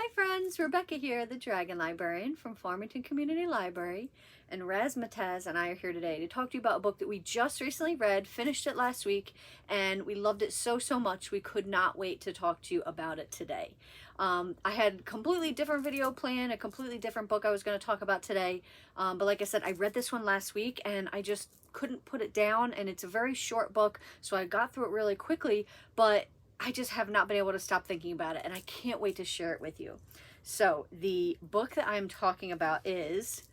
Hi friends, Rebecca here, the Dragon Librarian from Farmington Community Library, and Razmataz and I are here today to talk to you about a book that we just recently read, finished it last week, and we loved it so much we could not wait to talk to you about it today. I had a completely different video plan, a completely different book I was going to talk about today, but like I said, I read this one last week and I just couldn't put it down, and it's a very short book, so I got through it really quickly, but I just have not been able to stop thinking about it, and I can't wait to share it with you. So the book that I'm talking about is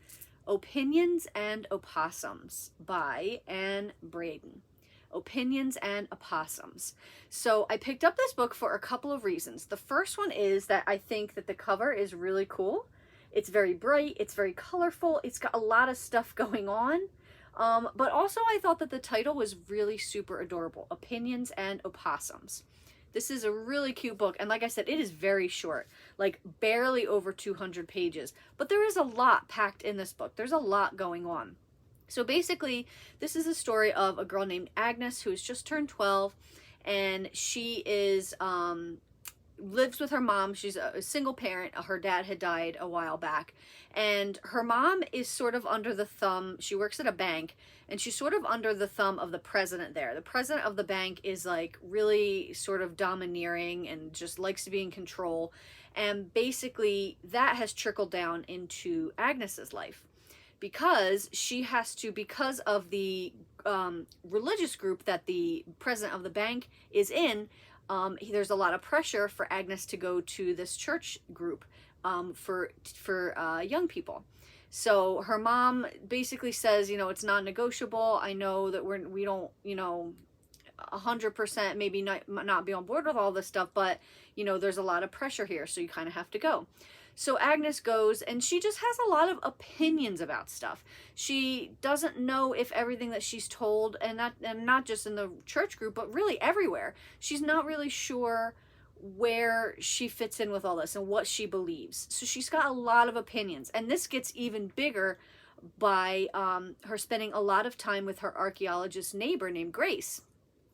Opinions and Opossums by Braden. Opinions and Opossums. So I picked up this book for a couple of reasons. The first one is that I think that the cover is really cool. It's very bright, it's very colorful, it's got a lot of stuff going on. But also I thought that the title was really super adorable. Opinions and Opossums. This is a really cute book, and like I said, it is very short, like barely over 200 pages, but there is a lot packed in this book. There's a lot going on. So basically, this is a story of a girl named Agnes who has just turned 12, and she is lives with her mom. She's a single parent. Her dad had died a while back, and her mom is sort of under the thumb. She works at a bank, and she's sort of under the thumb of the president there. The president of the bank is like really sort of domineering and just likes to be in control, and basically that has trickled down into Agnes's life, because she has to, because of the religious group that the president of the bank is in. There's a lot of pressure for Agnes to go to this church group for young people. So her mom basically says, you know, it's non-negotiable. I know that we don't, you know, 100% maybe not be on board with all this stuff, but you know, there's a lot of pressure here, so you kind of have to go. So Agnes goes, and she just has a lot of opinions about stuff. She doesn't know if everything that she's told, and not just in the church group, but really everywhere. She's not really sure where she fits in with all this and what she believes. So she's got a lot of opinions, and this gets even bigger by her spending a lot of time with her archaeologist neighbor named Grace.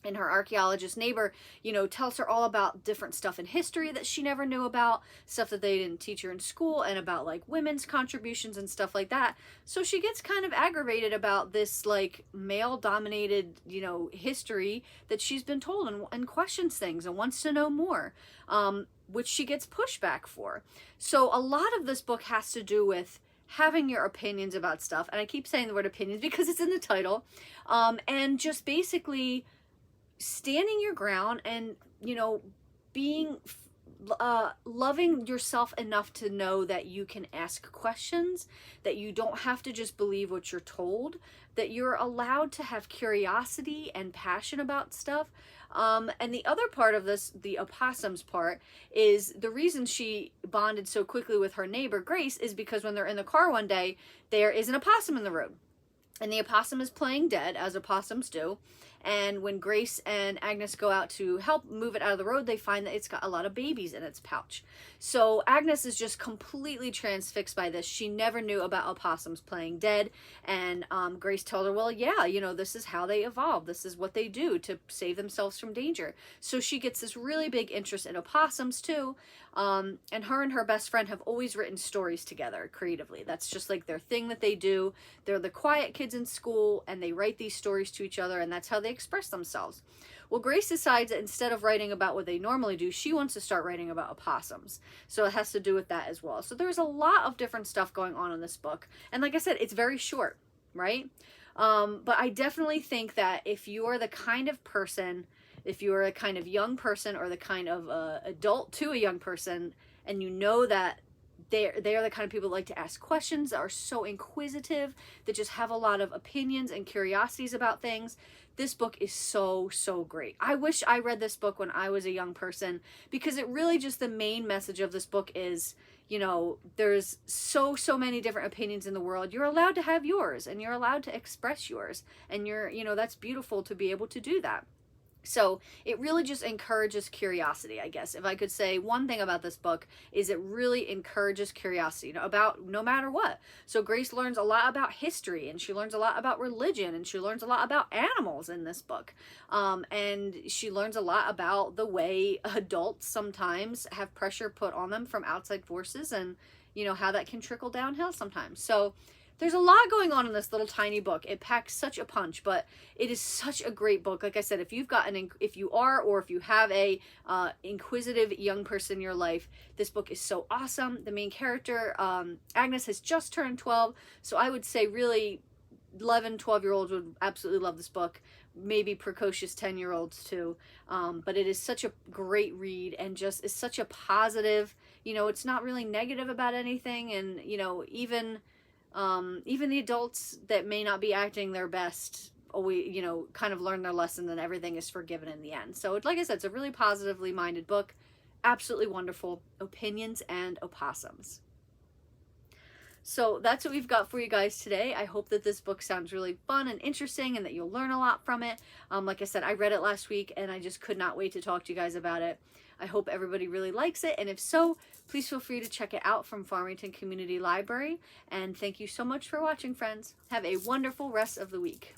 And her archaeologist neighbor, you know, tells her all about different stuff in history that she never knew about, stuff that they didn't teach her in school, and about like women's contributions and stuff like that. So she gets kind of aggravated about this like male-dominated, you know, history that she's been told, and questions things and wants to know more, which she gets pushback for. So a lot of this book has to do with having your opinions about stuff, and I keep saying the word opinions because it's in the title, and just basically standing your ground and, you know, being loving yourself enough to know that you can ask questions, that you don't have to just believe what you're told, that you're allowed to have curiosity and passion about stuff. And the other part of this, the opossums part, is the reason she bonded so quickly with her neighbor Grace is because when they're in the car one day, there is an opossum in the road. And the opossum is playing dead, as opossums do. And when Grace and Agnes go out to help move it out of the road, they find that it's got a lot of babies in its pouch. So Agnes is just completely transfixed by this. She never knew about opossums playing dead. And Grace told her, well, yeah, you know, this is how they evolve. This is what they do to save themselves from danger. So she gets this really big interest in opossums too. And her best friend have always written stories together creatively. That's just like their thing that they do. They're the quiet kids in school, and they write these stories to each other, and that's how they express themselves. Well, Grace decides that instead of writing about what they normally do, she wants to start writing about opossums. So it has to do with that as well. So there's a lot of different stuff going on in this book. And like I said, it's very short, right? But I definitely think that if you are the kind of person, if you're a kind of young person or the kind of adult to a young person, and you know that they are the kind of people that like to ask questions, that are so inquisitive, that just have a lot of opinions and curiosities about things, this book is so great. I wish I read this book when I was a young person, because it really just, the main message of this book is, you know, there's so many different opinions in the world. You're allowed to have yours, and you're allowed to express yours, and you're, you know, that's beautiful to be able to do that. So it really just encourages curiosity, I guess. If I could say one thing about this book, is it really encourages curiosity about no matter what. So Grace learns a lot about history, and she learns a lot about religion, and she learns a lot about animals in this book. And she learns a lot about the way adults sometimes have pressure put on them from outside forces, and you know how that can trickle downhill sometimes. So there's a lot going on in this little tiny book. It packs such a punch, but it is such a great book. Like I said, if you've got if you are, or if you have a inquisitive young person in your life, this book is so awesome. The main character, Agnes, has just turned 12, so I would say really 11, 12-year-olds would absolutely love this book. Maybe precocious 10-year-olds too. But it is such a great read, and just is such a positive, you know, it's not really negative about anything. And, you know, even the adults that may not be acting their best, always, you know, kind of learn their lesson, and everything is forgiven in the end. So like I said, it's a really positively minded book. Absolutely wonderful. Opinions and Opossums. So that's what we've got for you guys today. I hope that this book sounds really fun and interesting, and that you'll learn a lot from it. Like I said, I read it last week, and I just could not wait to talk to you guys about it. I hope everybody really likes it, and if so, please feel free to check it out from Farmington Community Library. And thank you so much for watching, friends. Have a wonderful rest of the week.